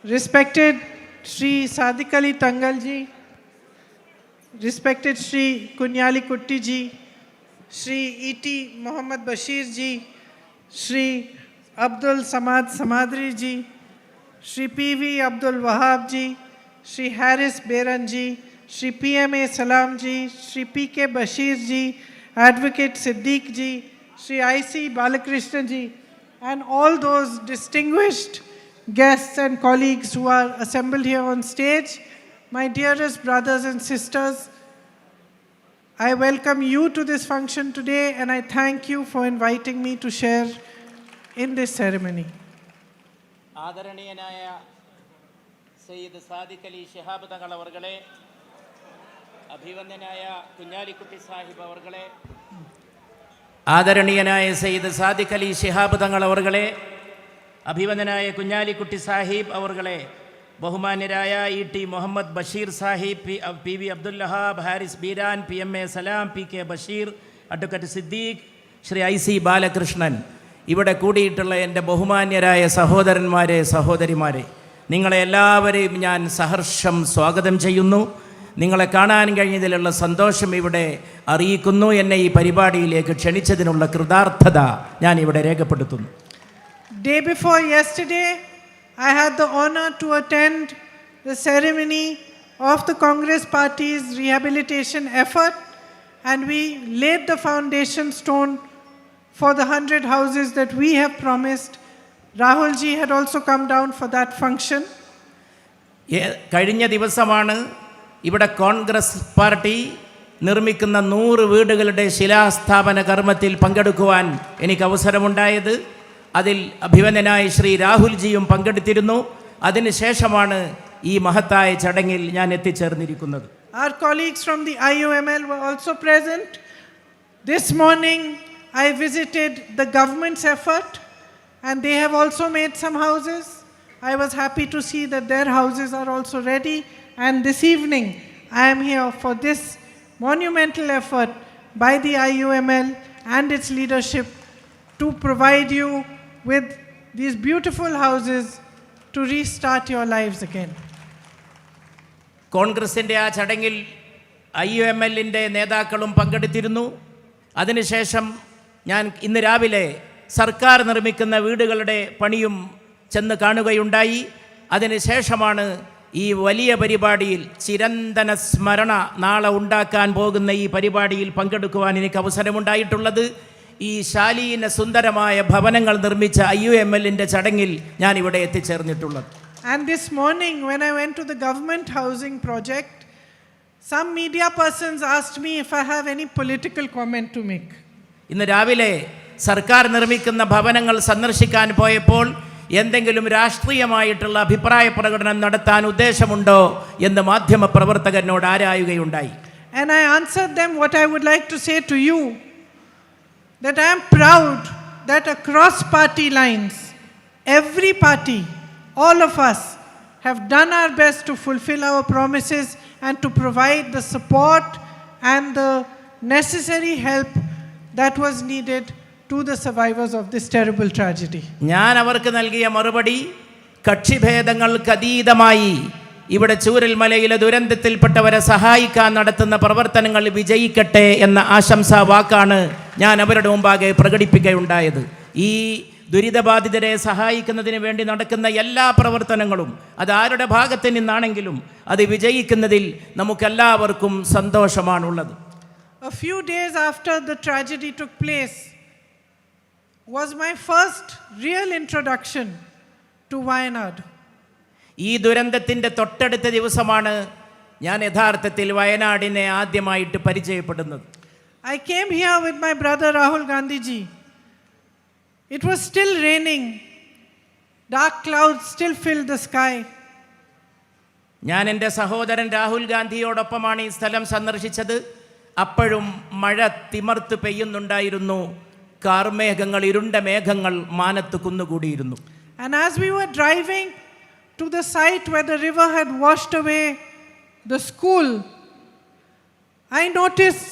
Respected Shri Sadiq Ali Tangal ji, respected Shri Kunyali Kutti ji, Shri E.T. Mohammad Bashir ji, Shri Abdul Samad Samadri ji, Shri P.V. Abdul Wahab ji, Shri Haris Beran ji, Shri P.M.A. Salam ji, Shri P.K. Bashir ji, Advocate Siddiq ji, Shri I.C. Balakrishnan ji, and all those distinguished guests and colleagues who are assembled here on stage, my dearest brothers and sisters, I welcome you to this function today and I thank you for inviting me to share in this ceremony. ആദരണീയനായ സയ്യിദ് സാദിഖ് അലി ശിഹാബ് തങ്ങൾ അവർകളെ, അഭിവന്ദനായ കുഞ്ഞാലിക്കുട്ടി സാഹിബ് അവർകളെ, ആദരണീയനായ സയ്യിദ് സാദിഖ് അലി ശിഹാബ് തങ്ങൾ അവർകളെ, അഭിവന്ദനായ കുഞ്ഞാലിക്കുട്ടി സാഹിബ് അവർകളെ, ബഹുമാന്യരായ E T. Muhammad Basheer Sahib, P V. Abdul Wahab, Haris Beeran, P M A. Salam, P K. Basheer, advocate Siddique, Shri I.C. Balakrishnan, ഇവിടെ കൂടിയിട്ടുള്ള എൻ്റെ ബഹുമാന്യരായ സഹോദരന്മാരെ, സഹോദരിമാരെ, നിങ്ങളെ എല്ലാവരെയും ഞാൻ സഹർഷം സ്വാഗതം ചെയ്യുന്നു. നിങ്ങളെ കാണാൻ കഴിഞ്ഞതിലുള്ള സന്തോഷം ഇവിടെ അറിയിക്കുന്നു. എന്നെ ഈ പരിപാടിയിലേക്ക് ക്ഷണിച്ചതിനുള്ള കൃതാർത്ഥത ഞാൻ ഇവിടെ രേഖപ്പെടുത്തുന്നു. Day before yesterday, I had the honor to attend the ceremony of the Congress Party's rehabilitation effort, and we laid the foundation stone for the 100 houses that we have promised. Rahul ji had also come down for that function. കഴിഞ്ഞ ദിവസമാണ് ഇവിടെ Congress party നിർമ്മിക്കുന്ന 100 വീടുകളുടെ ശിലാസ്ഥാപന കർമ്മത്തിൽ പങ്കെടുക്കുവാൻ എനിക്ക് അവസരമുണ്ടായത്. അതിൽ അഭിവന്ദനായ ശ്രീ രാഹുൽ ജിയും പങ്കെടുത്തിരുന്നു. അതിനുശേഷമാണ് ഈ മഹത്തായ ചടങ്ങിൽ ഞാൻ എത്തിച്ചേർന്നിരിക്കുന്നത്. Our colleagues from the IUML were also present. This morning I visited the government's effort and they have also made some houses. I was happy to see that their houses are also ready, and this evening I am here for this monumental effort by the IUML and its leadership to provide you with these beautiful houses to restart your lives again. കോൺഗ്രസിൻ്റെ ആ ചടങ്ങിൽ IUMLൻ്റെ നേതാക്കളും പങ്കെടുത്തിരുന്നു. അതിനുശേഷം ഞാൻ ഇന്ന് രാവിലെ സർക്കാർ നിർമ്മിക്കുന്ന വീടുകളുടെ പണിയും ചെന്ന് കാണുകയുണ്ടായി. അതിനുശേഷമാണ് ഈ വലിയ പരിപാടിയിൽ, ചിരന്തന സ്മരണ നാളെ ഉണ്ടാക്കാൻ പോകുന്ന ഈ പരിപാടിയിൽ പങ്കെടുക്കുവാൻ എനിക്ക് അവസരമുണ്ടായിട്ടുള്ളത്. ഈ ശാലീന സുന്ദരമായ ഭവനങ്ങൾ നിർമ്മിച്ച IUMLൻ്റെ ചടങ്ങിൽ ഞാൻ ഇവിടെ എത്തിച്ചേർന്നിട്ടുള്ളത്. And this morning when I went to the government housing project, some media persons asked me if I have any political comment to make. ഇന്ന് രാവിലെ സർക്കാർ നിർമ്മിക്കുന്ന ഭവനങ്ങൾ സന്ദർശിക്കാൻ പോയപ്പോൾ എന്തെങ്കിലും രാഷ്ട്രീയമായിട്ടുള്ള അഭിപ്രായ പ്രകടനം നടത്താൻ ഉദ്ദേശമുണ്ടോ എന്ന് മാധ്യമ പ്രവർത്തകനോട് ആരായുകയുണ്ടായി. And I answered them what I would like to say to you, that I am proud that across party lines, every party, all of us have done our best to fulfill our promises and to provide the support and the necessary help that was needed to the survivors of this terrible tragedy. ഞാൻ അവർക്ക് നൽകിയ മറുപടി, കക്ഷിഭേദങ്ങൾക്ക് അതീതമായി ഇവിടെ ചൂരൽമലയിലെ ദുരന്തത്തിൽപ്പെട്ടവരെ സഹായിക്കാൻ നടത്തുന്ന പ്രവർത്തനങ്ങൾ വിജയിക്കട്ടെ എന്ന ആശംസാ വാക്കാണ് ഞാൻ അവരുടെ മുമ്പാകെ പ്രകടിപ്പിക്കുകയുണ്ടായത്. ഈ ദുരിതബാധിതരെ സഹായിക്കുന്നതിന് വേണ്ടി നടക്കുന്ന എല്ലാ പ്രവർത്തനങ്ങളും അത് ആരുടെ ഭാഗത്ത് നിന്നാണെങ്കിലും അത് വിജയിക്കുന്നതിൽ നമുക്കെല്ലാവർക്കും സന്തോഷമാണുള്ളത്. A few days after the tragedy took place was my first real introduction to Wayanad. ഈ ദുരന്തത്തിൻ്റെ തൊട്ടടുത്ത ദിവസമാണ് ഞാൻ യഥാർത്ഥത്തിൽ വയനാടിനെ ആദ്യമായിട്ട് പരിചയപ്പെടുന്നത്. I came here with my brother Rahul Gandhi ji. It was still raining. Dark clouds still filled the sky. ഞാൻ എൻ്റെ സഹോദരൻ രാഹുൽ ഗാന്ധിയോടൊപ്പമാണ് ഈ സ്ഥലം സന്ദർശിച്ചത്. അപ്പോഴും മഴ തിമർത്ത് പെയ്യുന്നുണ്ടായിരുന്നു. കാർമേഘങ്ങൾ, ഇരുണ്ട മേഘങ്ങൾ മാനത്ത് കുന്നുകൂടിയിരുന്നു. And as we were driving to the site where the river had washed away the school, I noticed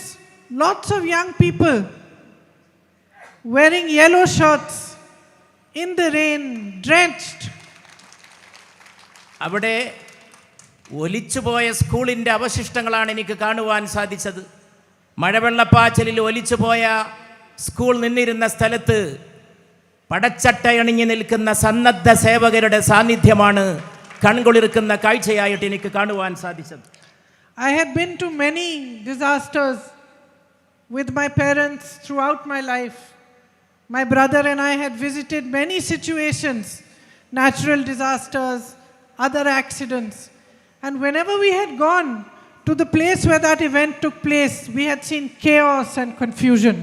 lots of young people wearing yellow shirts in the rain, drenched. അവിടെ ഒലിച്ചുപോയ സ്കൂളിൻ്റെ അവശിഷ്ടങ്ങളാണ് എനിക്ക് കാണുവാൻ സാധിച്ചത്. മഴവെള്ളപ്പാച്ചിലിൽ ഒലിച്ചുപോയ സ്കൂൾ നിന്നിരുന്ന സ്ഥലത്ത് പടച്ചട്ടയണിഞ്ഞ് നിൽക്കുന്ന സന്നദ്ധ സേവകരുടെ സാന്നിധ്യമാണ് കൺകുളിർക്കുന്ന കാഴ്ചയായിട്ട് എനിക്ക് കാണുവാൻ സാധിച്ചത്. I had been to many disasters with my parents throughout my life. My brother and I had visited many situations, natural disasters, other accidents. And whenever we had gone to the place where that event took place, we had seen chaos and confusion.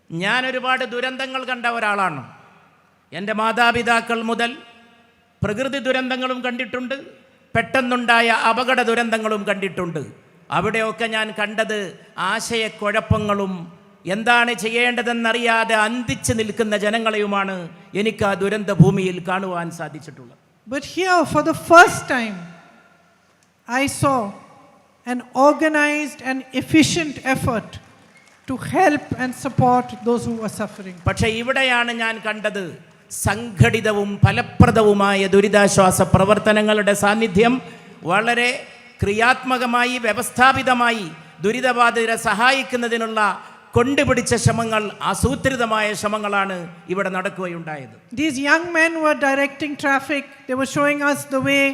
ഞാൻ ഒരുപാട് ദുരന്തങ്ങൾ കണ്ട ഒരാളാണ്. എൻ്റെ മാതാപിതാക്കൾ മുതൽ പ്രകൃതി ദുരന്തങ്ങളും കണ്ടിട്ടുണ്ട്, പെട്ടെന്നുണ്ടായ അപകട ദുരന്തങ്ങളും കണ്ടിട്ടുണ്ട്. അവിടെയൊക്കെ ഞാൻ കണ്ടത് ആശയക്കുഴപ്പങ്ങളും എന്താണ് ചെയ്യേണ്ടതെന്നറിയാതെ അന്തിച്ച് നിൽക്കുന്ന ജനങ്ങളെയുമാണ് എനിക്ക് ആ ദുരന്ത ഭൂമിയിൽ കാണുവാൻ സാധിച്ചിട്ടുള്ളത്. But here, for the first time, I saw an organized and efficient effort to help and support those who were suffering. പക്ഷേ ഇവിടെയാണ് ഞാൻ കണ്ടത് സംഘടിതവും ഫലപ്രദവുമായ ദുരിതാശ്വാസ പ്രവർത്തനങ്ങളുടെ സാന്നിധ്യം. വളരെ ക്രിയാത്മകമായി വ്യവസ്ഥാപിതമായി ദുരിതബാധിതരെ സഹായിക്കുന്നതിനുള്ള കൊണ്ടുപിടിച്ച ശ്രമങ്ങൾ, ആസൂത്രിതമായ ശ്രമങ്ങളാണ് ഇവിടെ നടക്കുകയുണ്ടായത്. These young men were directing traffic. They were showing us the way.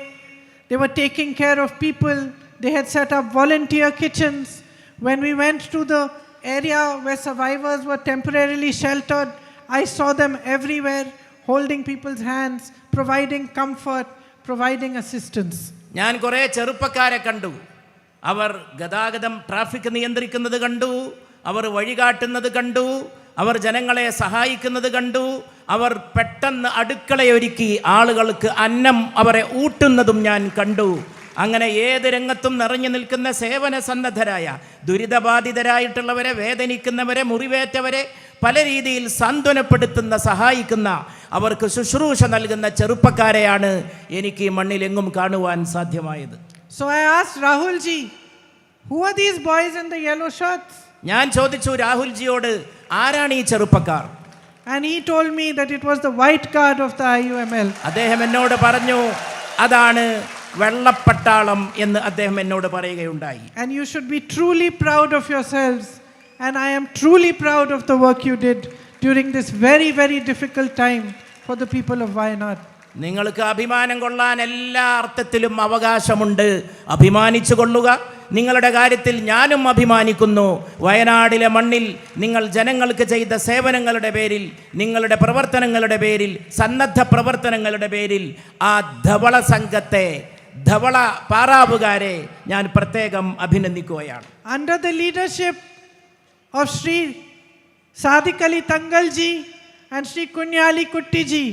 They were taking care of people. They had set up volunteer kitchens. When we went to the area where survivors were temporarily sheltered, I saw them everywhere, holding people's hands, providing comfort, providing assistance. ഞാൻ കുറേ ചെറുപ്പക്കാരെ കണ്ടു. അവർ ഗതാഗതം traffic നിയന്ത്രിക്കുന്നത് കണ്ടു, അവർ വഴികാട്ടുന്നത് കണ്ടു, അവർ ജനങ്ങളെ സഹായിക്കുന്നത് കണ്ടു, അവർ പെട്ടെന്ന് അടുക്കളയൊരുക്കി ആളുകൾക്ക് അന്നം അവരെ ഊട്ടുന്നതും ഞാൻ കണ്ടു. അങ്ങനെ ഏത് രംഗത്തും നിറഞ്ഞു നിൽക്കുന്ന സേവന സന്നദ്ധരായ ദുരിതബാധിതരായിട്ടുള്ളവരെ, വേദനിക്കുന്നവരെ, മുറിവേറ്റവരെ പല രീതിയിൽ സാന്ത്വനപ്പെടുത്തുന്ന, സഹായിക്കുന്ന, അവർക്ക് ശുശ്രൂഷ നൽകുന്ന ചെറുപ്പക്കാരെയാണ് എനിക്ക് ഈ മണ്ണിലെങ്ങും കാണുവാൻ സാധ്യമായത്. So I asked Rahul ji, who are these boys in the yellow shirts? ഞാൻ ചോദിച്ചു രാഹുൽജിയോട്, ആരാണ് ഈ ചെറുപ്പക്കാർ? And he told me that it was the white guard of the IUML. അദ്ദേഹം എന്നോട് പറഞ്ഞു, അതാണ് വെള്ളപ്പട്ടാളം എന്ന് അദ്ദേഹം എന്നോട് പറയുകയുണ്ടായി. And you should be truly proud of yourselves. And I am truly proud of the work you did during this very, very difficult time for the people of Wayanad. നിങ്ങൾക്ക് അഭിമാനം കൊള്ളാൻ എല്ലാ അർത്ഥത്തിലും അവകാശമുണ്ട്. അഭിമാനിച്ചു കൊള്ളുക. നിങ്ങളുടെ കാര്യത്തിൽ ഞാനും അഭിമാനിക്കുന്നു. വയനാടിലെ മണ്ണിൽ നിങ്ങൾ ജനങ്ങൾക്ക് ചെയ്ത സേവനങ്ങളുടെ പേരിൽ, നിങ്ങളുടെ പ്രവർത്തനങ്ങളുടെ പേരിൽ, സന്നദ്ധ പ്രവർത്തനങ്ങളുടെ പേരിൽ ആ ധവള സംഘത്തെ, ധവള പാറാവുകാരെ ഞാൻ പ്രത്യേകം അഭിനന്ദിക്കുകയാണ്. Under the leadership of Sri Sadiq Ali Tangal ji and Sri Kunyali Kutti ji,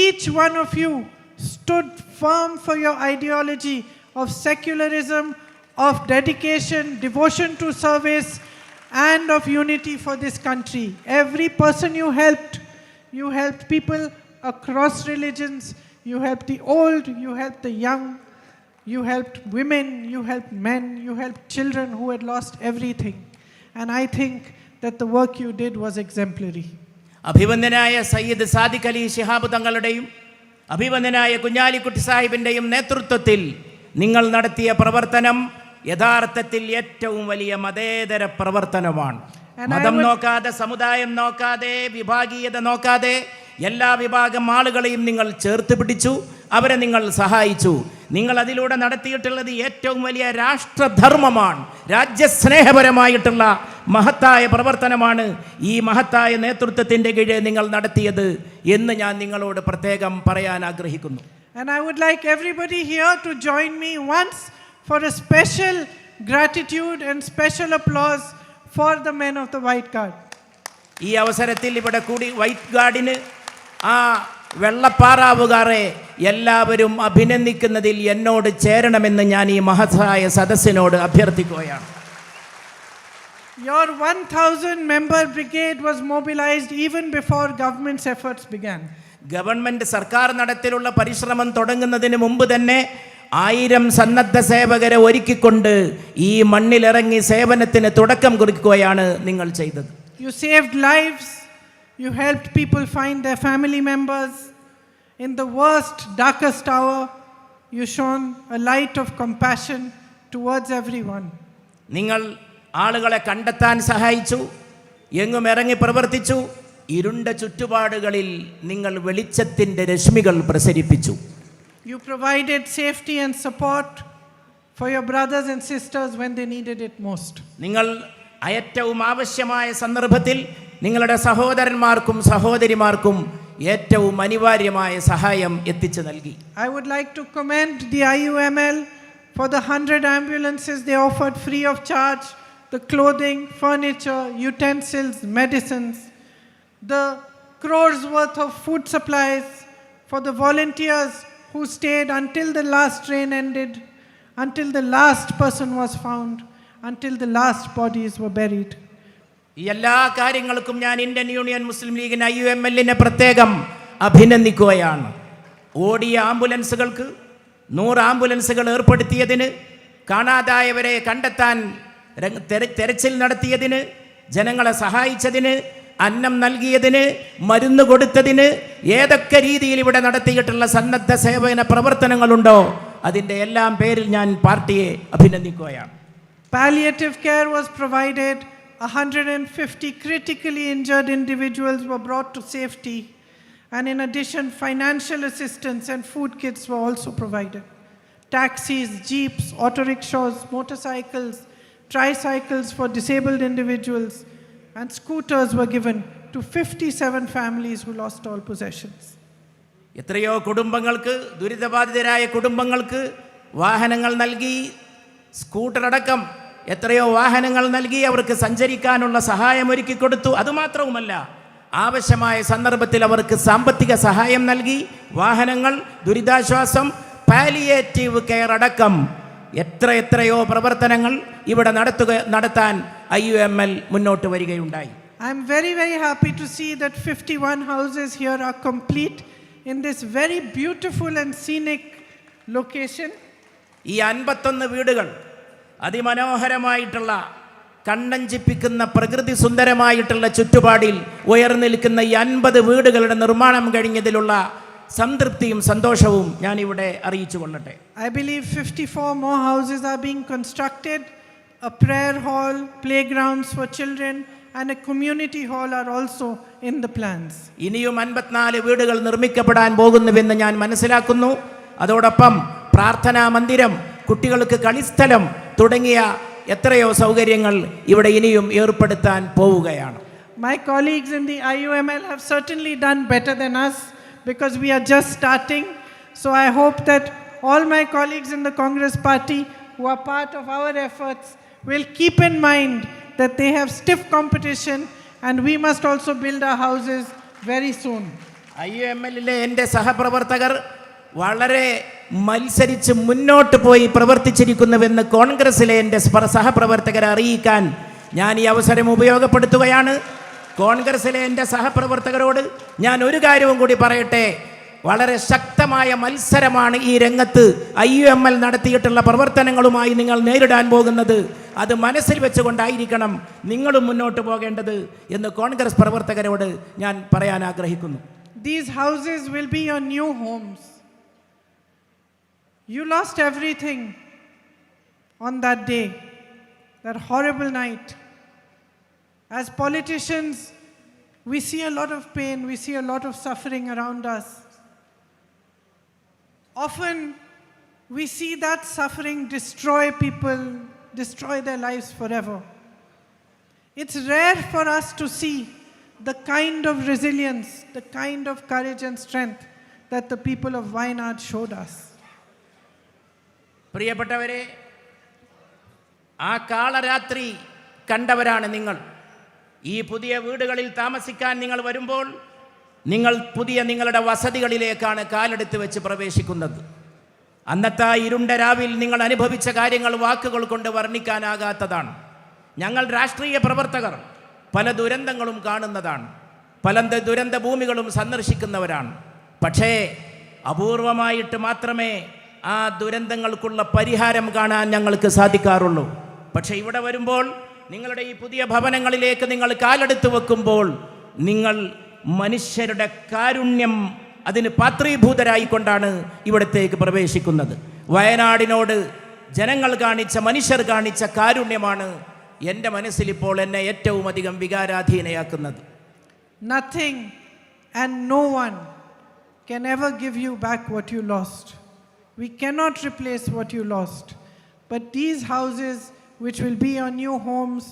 each one of you stood firm for your ideology of secularism, of dedication, devotion to service, and of unity for this country. Every person you helped people across religions, you helped the old, you helped the young, you helped women, you helped men, you helped children who had lost everything. And I think that the work you did was exemplary. അഭിവന്ദനായ Sayyid Sadiq Ali Shihab തങ്ങളുടെയും അഭിവന്ദനായ Kunhalikutty സാഹിബിൻ്റെയും നേതൃത്വത്തിൽ നിങ്ങൾ നടത്തിയ പ്രവർത്തനം യഥാർത്ഥത്തിൽ ഏറ്റവും വലിയ മതേതര പ്രവർത്തനമാണ്. മതം നോക്കാതെ, സമുദായം നോക്കാതെ, വിഭാഗീയത നോക്കാതെ എല്ലാ വിഭാഗം ആളുകളെയും നിങ്ങൾ ചേർത്ത് പിടിച്ചു, അവരെ നിങ്ങൾ സഹായിച്ചു. നിങ്ങൾ അതിലൂടെ നടത്തിയിട്ടുള്ളത് ഏറ്റവും വലിയ രാഷ്ട്രധർമ്മമാണ്, രാജ്യസ്നേഹപരമായിട്ടുള്ള മഹത്തായ പ്രവർത്തനമാണ്. ഈ മഹത്തായ നേതൃത്വത്തിൻ്റെ കീഴിൽ നിങ്ങൾ നടത്തിയത് എന്ന് ഞാൻ നിങ്ങളോട് പ്രത്യേകം പറയാൻ ആഗ്രഹിക്കുന്നു. And I would like everybody here to join me once for a special gratitude and special applause for the men of the White Guard. ഈ അവസരത്തിൽ ഇവിടെ കൂടി വൈറ്റ് ഗാർഡിന്, ആ വെള്ളപ്പാറാവുകാരെ എല്ലാവരും അഭിനന്ദിക്കുന്നതിൽ എന്നോട് ചേരണമെന്ന് ഞാൻ ഈ മഹത്തായ സദസ്സിനോട് അഭ്യർത്ഥിക്കുകയാണ്. Your 1,000 member brigade was mobilized even before government's efforts began. Government, സർക്കാർ നടത്തിലുള്ള പരിശ്രമം തുടങ്ങുന്നതിന് മുമ്പ് തന്നെ 1000 സന്നദ്ധ സേവകരെ ഒരുക്കിക്കൊണ്ട് ഈ മണ്ണിലിറങ്ങി സേവനത്തിന് തുടക്കം കുറിക്കുകയാണ് നിങ്ങൾ ചെയ്തത്. You saved lives. You helped people find their family members in the worst, darkest hour. you shone a light of compassion towards everyone. നിങ്ങൾ ആളുകളെ കണ്ടെത്താൻ സഹായിച്ചു, എങ്ങും ഇറങ്ങി പ്രവർത്തിച്ചു, ഇരുണ്ട ചുറ്റുപാടുകളിൽ നിങ്ങൾ വെളിച്ചത്തിൻ്റെ രശ്മികൾ പ്രസരിപ്പിച്ചു. You provided safety and support for your brothers and sisters when they needed it most. നിങ്ങൾ ഏറ്റവും ആവശ്യമായ സന്ദർഭത്തിൽ നിങ്ങളുടെ സഹോദരന്മാർക്കും സഹോദരിമാർക്കും ഏറ്റവും അനിവാര്യമായ സഹായം എത്തിച്ചു നൽകി. I would like to commend the IUML for the 100 ambulances they offered free of charge, the clothing, furniture, utensils, medicines, the crores worth of food supplies, for the volunteers who stayed until the last train ended, until the last person was found, until the last bodies were buried. ഈ എല്ലാ കാര്യങ്ങൾക്കും ഞാൻ Indian union മുസ്ലിം ലീഗിന് IUML-നെ പ്രത്യേകം അഭിനന്ദിക്കുകയാണ്. ഓടിയ ആംബുലൻസുകൾക്ക് 100 ആംബുലൻസുകൾ ഏർപ്പെടുത്തിയതിന്, കാണാതായവരെ കണ്ടെത്താൻ തെരച്ചിൽ നടത്തിയതിന്, ജനങ്ങളെ സഹായിച്ചതിന്, അന്നം നൽകിയതിന്, മരുന്ന് കൊടുത്തതിന്, ഏതൊക്കെ രീതിയിൽ ഇവിടെ നടത്തിയിട്ടുള്ള സന്നദ്ധ സേവന പ്രവർത്തനങ്ങളുണ്ടോ അതിൻ്റെ എല്ലാം പേരിൽ ഞാൻ പാർട്ടിയെ അഭിനന്ദിക്കുകയാണ്. Palliative care was provided. 150 critically injured individuals were brought to safety. And in addition, financial assistance and food kits were also provided. Taxis, jeeps, auto rickshaws, motorcycles, tricycles for disabled individuals, and scooters were given to 57 families who lost all possessions. എത്രയോ കുടുംബങ്ങൾക്ക്, ദുരിതബാധിതരായ കുടുംബങ്ങൾക്ക് വാഹനങ്ങൾ നൽകി, scooter അടക്കം എത്രയോ വാഹനങ്ങൾ നൽകി അവർക്ക് സഞ്ചരിക്കാനുള്ള സഹായം ഒരുക്കി കൊടുത്തു. അതുമാത്രവുമല്ല, ആവശ്യമായ സന്ദർഭത്തിൽ അവർക്ക് സാമ്പത്തിക സഹായം നൽകി, വാഹനങ്ങൾ, ദുരിതാശ്വാസം, പാലിയേറ്റീവ് കെയർ അടക്കം എത്രയോ പ്രവർത്തനങ്ങൾ ഇവിടെ നടത്താൻ IUML മുന്നോട്ട് വരികയുണ്ടായി. I am very, very happy to see that 51 houses here are complete in this very beautiful and scenic location. ഈ 51 വീടുകൾ അതിമനോഹരമായിട്ടുള്ള, കണ്ണഞ്ചിപ്പിക്കുന്ന, പ്രകൃതി സുന്ദരമായിട്ടുള്ള ചുറ്റുപാടിൽ ഉയർന്നു നിൽക്കുന്ന ഈ 50 വീടുകളുടെ നിർമ്മാണം കഴിഞ്ഞതിലുള്ള സംതൃപ്തിയും സന്തോഷവും ഞാൻ ഇവിടെ അറിയിച്ചു കൊള്ളട്ടെ. I believe 54 more houses are being constructed. A prayer hall, playgrounds for children, and a community hall are also in the plans. ഇനിയും 54 വീടുകൾ നിർമ്മിക്കപ്പെടാൻ പോകുന്നുവെന്ന് ഞാൻ മനസ്സിലാക്കുന്നു. അതോടൊപ്പം പ്രാർത്ഥനാ മന്ദിരം, കുട്ടികൾക്ക് കളിസ്ഥലം തുടങ്ങിയ എത്രയോ സൗകര്യങ്ങൾ ഇവിടെ ഇനിയും ഏർപ്പെടുത്താൻ പോവുകയാണ്. My colleagues in the IUML have certainly done better than us because we are just starting. So I hope that all my colleagues in the Congress party who are part of our efforts will keep in mind that they have stiff competition and we must also build our houses very soon. IUML-ലെ എൻ്റെ സഹപ്രവർത്തകർ വളരെ മത്സരിച്ച് മുന്നോട്ട് പോയി പ്രവർത്തിച്ചിരിക്കുന്നുവെന്ന് കോൺഗ്രസിലെ എൻ്റെ സഹപ്രവർത്തകരെ അറിയിക്കാൻ ഞാൻ ഈ അവസരം ഉപയോഗപ്പെടുത്തുകയാണ്. കോൺഗ്രസിലെ എൻ്റെ സഹപ്രവർത്തകരോട് ഞാൻ ഒരു കാര്യവും കൂടി പറയട്ടെ. വളരെ ശക്തമായ മത്സരമാണ് ഈ രംഗത്ത് IUML നടത്തിയിട്ടുള്ള പ്രവർത്തനങ്ങളുമായി നിങ്ങൾ നേരിടാൻ പോകുന്നത്. അത് മനസ്സിൽ വെച്ചുകൊണ്ടായിരിക്കണം നിങ്ങളും മുന്നോട്ട് പോകേണ്ടത് എന്ന് കോൺഗ്രസ് പ്രവർത്തകരോട് ഞാൻ പറയാൻ ആഗ്രഹിക്കുന്നു. These houses will be your new homes. You lost everything on that day, that horrible night. As politicians, we see a lot of pain, we see a lot of suffering around us. Often, we see that suffering destroy people, destroy their lives forever. It's rare for us to see the kind of resilience, the kind of courage and strength that the people of Wayanad showed us. പ്രിയപ്പെട്ടവരെ, ആ കാളരാത്രി കണ്ടവരാണ് നിങ്ങൾ. ഈ പുതിയ വീടുകളിൽ താമസിക്കാൻ നിങ്ങൾ വരുമ്പോൾ നിങ്ങൾ നിങ്ങളുടെ വസതികളിലേക്കാണ് കാലെടുത്ത് വെച്ച് പ്രവേശിക്കുന്നത്. അന്നത്തെ ഇരുണ്ട രാവിൽ നിങ്ങൾ അനുഭവിച്ച കാര്യങ്ങൾ വാക്കുകൾ കൊണ്ട് വർണ്ണിക്കാനാകാത്തതാണ്. ഞങ്ങൾ രാഷ്ട്രീയ പ്രവർത്തകർ പല ദുരന്തങ്ങളും കാണുന്നതാണ്, പല ദുരന്ത ഭൂമികളും സന്ദർശിക്കുന്നവരാണ്. പക്ഷേ അപൂർവമായിട്ട് മാത്രമേ ആ ദുരന്തങ്ങൾക്കുള്ള പരിഹാരം കാണാൻ ഞങ്ങൾക്ക് സാധിക്കാറുള്ളൂ. പക്ഷേ ഇവിടെ വരുമ്പോൾ, നിങ്ങളുടെ ഈ പുതിയ ഭവനങ്ങളിലേക്ക് നിങ്ങൾ കാലെടുത്ത് വെക്കുമ്പോൾ, നിങ്ങൾ മനുഷ്യരുടെ കാരുണ്യം അതിന് പാത്രീഭൂതരായിക്കൊണ്ടാണ് ഇവിടത്തേക്ക് പ്രവേശിക്കുന്നത്. വയനാടിനോട് ജനങ്ങൾ കാണിച്ച, മനുഷ്യർ കാണിച്ച കാരുണ്യമാണ് എൻ്റെ മനസ്സിലിപ്പോൾ എന്നെ ഏറ്റവും അധികം വികാരാധീനയാക്കുന്നത്. Nothing and no one can ever give you back what you lost. We cannot replace what you lost. But these houses, which will be your new homes,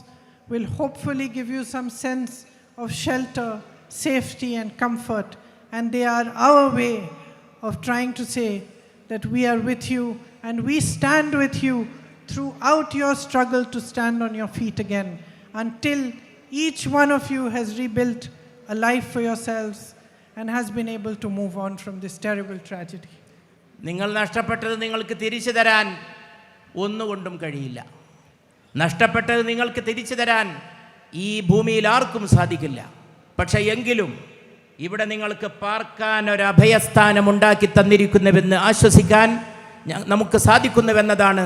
will hopefully give you some sense of shelter, safety and comfort. And they are our way of trying to say that we are with you and we stand with you throughout your struggle to stand on your feet again, until each one of you has rebuilt a life for yourselves and has been able to move on from this terrible tragedy. നിങ്ങൾ നഷ്ടപ്പെട്ടത് നിങ്ങൾക്ക് തിരിച്ചു തരാൻ ഒന്നുകൊണ്ടും കഴിയില്ല. നഷ്ടപ്പെട്ടത് നിങ്ങൾക്ക് തിരിച്ചു തരാൻ ഈ ഭൂമിയിൽ ആർക്കും സാധിക്കില്ല. പക്ഷേ എങ്കിലും ഇവിടെ നിങ്ങൾക്ക് പാർക്കാൻ ഒരു അഭയസ്ഥാനം ഉണ്ടാക്കി തന്നിരിക്കുന്നുവെന്ന് ആശ്വസിക്കാൻ നമുക്ക് സാധിക്കുന്നുവെന്നതാണ്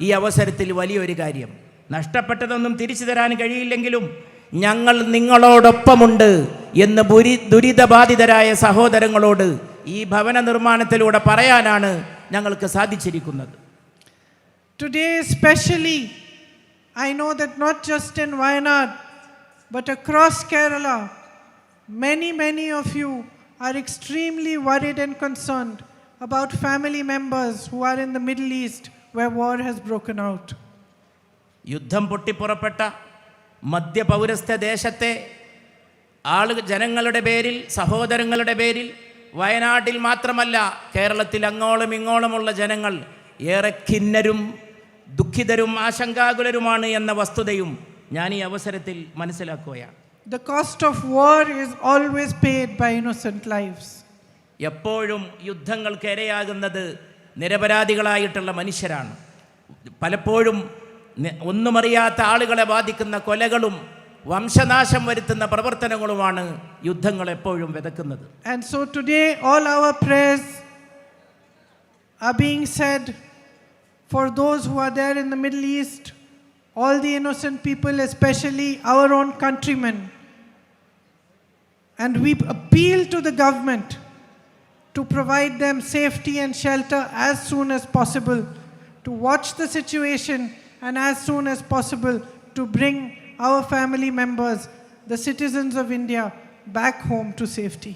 ഈ അവസരത്തിൽ വലിയൊരു കാര്യം. നഷ്ടപ്പെട്ടതൊന്നും തിരിച്ചു തരാൻ കഴിയില്ലെങ്കിലും ഞങ്ങൾ നിങ്ങളോടൊപ്പമുണ്ട് എന്ന് ദുരിതബാധിതരായ സഹോദരങ്ങളോട് ഈ ഭവന നിർമ്മാണത്തിലൂടെ പറയാനാണ് ഞങ്ങൾക്ക് സാധിച്ചിരിക്കുന്നത്. Today especially, I know that not just in Wayanad, but across Kerala, many of you are extremely worried and concerned about family members who are in the Middle East where war has broken out. യുദ്ധം പൊട്ടിപ്പുറപ്പെട്ട മധ്യപൗരസ്ത്യ ദേശത്തെ ജനങ്ങളുടെ പേരിൽ, സഹോദരങ്ങളുടെ പേരിൽ, വയനാട്ടിൽ മാത്രമല്ല കേരളത്തിൽ അങ്ങോളം ഇങ്ങോളമുള്ള ജനങ്ങൾ ഏറെ ഖിന്നരും ദുഃഖിതരും ആശങ്കാകുലരുമാണ് എന്ന വസ്തുതയും ഞാൻ ഈ അവസരത്തിൽ മനസ്സിലാക്കുകയാണ്. The cost of war is always paid by innocent lives. എപ്പോഴും യുദ്ധങ്ങൾക്ക് ഇരയാകുന്നത് നിരപരാധികളായിട്ടുള്ള മനുഷ്യരാണ്. പലപ്പോഴും ഒന്നുമറിയാത്ത ആളുകളെ ബാധിക്കുന്ന കൊലകളും വംശനാശം വരുത്തുന്ന പ്രവർത്തനങ്ങളുമാണ് യുദ്ധങ്ങൾ എപ്പോഴും വിതക്കുന്നത്. And so today all our prayers are being said for those who are there in the Middle East, all the innocent people, especially our own countrymen. And we appeal to the government to provide them safety and shelter as soon as possible, to watch the situation and as soon as possible to bring our family members, the citizens of India, back home to safety.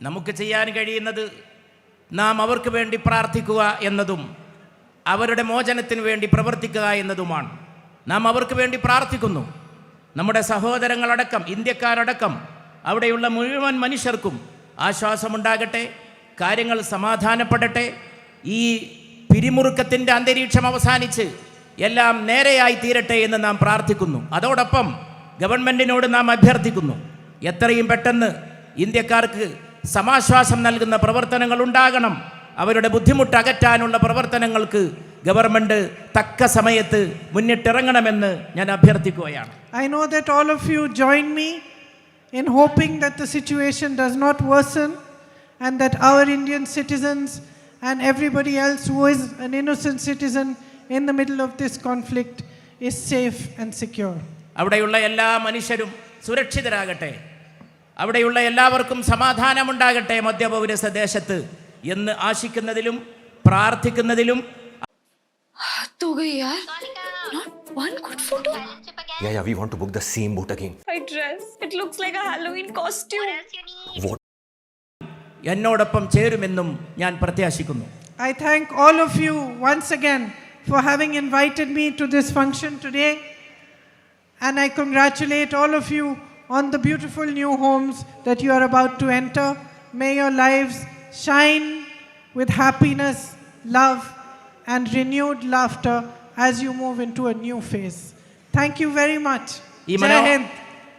നമുക്ക് ചെയ്യാൻ കഴിയുന്നത് നാം അവർക്ക് വേണ്ടി പ്രാർത്ഥിക്കുക എന്നതും അവരുടെ മോചനത്തിന് വേണ്ടി പ്രവർത്തിക്കുക എന്നതുമാണ്. നാം അവർക്ക് വേണ്ടി പ്രാർത്ഥിക്കുന്നു. നമ്മുടെ സഹോദരങ്ങളടക്കം, ഇന്ത്യക്കാരടക്കം അവിടെയുള്ള മുഴുവൻ മനുഷ്യർക്കും ആശ്വാസമുണ്ടാകട്ടെ, കാര്യങ്ങൾ സമാധാനപ്പെടട്ടെ, ഈ പിരിമുറുക്കത്തിൻ്റെ അന്തരീക്ഷം അവസാനിച്ച് എല്ലാം നേരെയായി തീരട്ടെ എന്ന് നാം പ്രാർത്ഥിക്കുന്നു. അതോടൊപ്പം ഗവൺമെൻറ്റിനോട് നാം അഭ്യർത്ഥിക്കുന്നു, എത്രയും പെട്ടെന്ന് ഇന്ത്യക്കാർക്ക് സമാശ്വാസം നൽകുന്ന പ്രവർത്തനങ്ങൾ ഉണ്ടാകണം. അവരുടെ ബുദ്ധിമുട്ട് അകറ്റാനുള്ള പ്രവർത്തനങ്ങൾക്ക് ഗവൺമെൻറ് തക്ക സമയത്ത് മുന്നിട്ടിറങ്ങണമെന്ന് ഞാൻ അഭ്യർത്ഥിക്കുകയാണ്. I know that all of you join me in hoping that the situation does not worsen and that our Indian citizens and everybody else who is an innocent citizen in the middle of this conflict is safe and secure. അവിടെയുള്ള എല്ലാ മനുഷ്യരും സുരക്ഷിതരാകട്ടെ, അവിടെയുള്ള എല്ലാവർക്കും സമാധാനമുണ്ടാകട്ടെ മധ്യപൗരസ്ത്യ ദേശത്ത് എന്ന് ആശിക്കുന്നതിലും പ്രാർത്ഥിക്കുന്നതിലും. तो गई यार, not one good photo. Yeah, we want to book the same boat again. My dress, it looks like a Halloween costume. What? എന്നോടൊപ്പം ചേരുമെന്നും ഞാൻ പ്രത്യാശിക്കുന്നു. I thank all of you once again for having invited me to this function today, and I congratulate all of you on the beautiful new homes that you are about to enter. May your lives shine with happiness, love and renewed laughter as you move into a new phase. Thank you very much. Jai Hind.